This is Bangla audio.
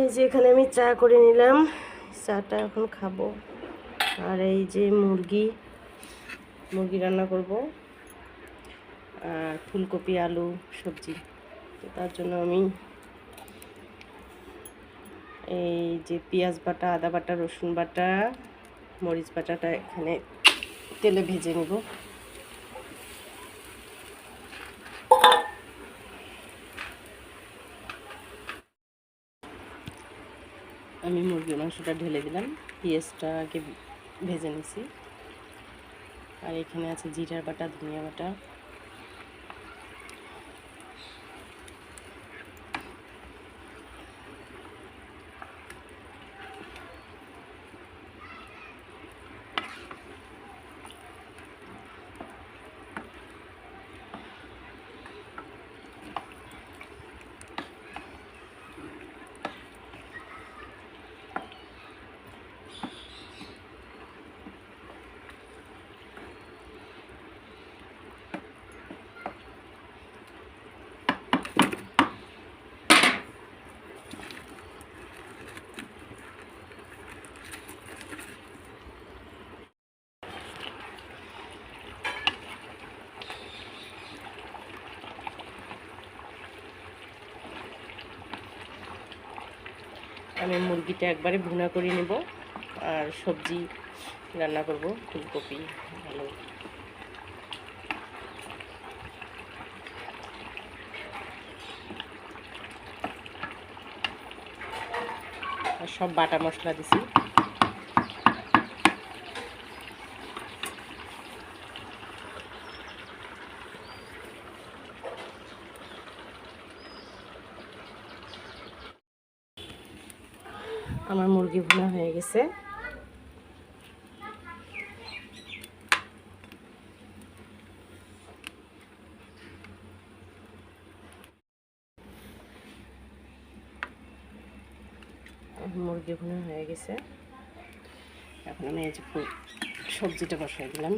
এই যে এখানে আমি চা করে নিলাম, চাটা এখন খাবো। আর এই যে মুরগি রান্না করব, আর ফুলকপি আলু সবজি। তো তার জন্য আমি এই যে পেঁয়াজ বাটা, আদা বাটা, রসুন বাটা, মরিচ বাটাটা এখানে তেলে ভেজে নেব। আমি মুরগির মাংসটা ঢেলে দিলাম, পেঁয়াজটা আগে ভেজে নিছি। আর এখানে আছে জিরার বাটা, ধনিয়া বাটা, আমি মুরগিটা একবারে ভুনা করে নেব। আর সবজি রান্না করব, ফুলকপি আলু। আর সব বাটা মশলা দিছি। আমার মুরগি ভুনা হয়ে গেছে। মুরগি ভুনা হয়ে গেছে। এখন আমি এই যে সবজিটা বসাই দিলাম।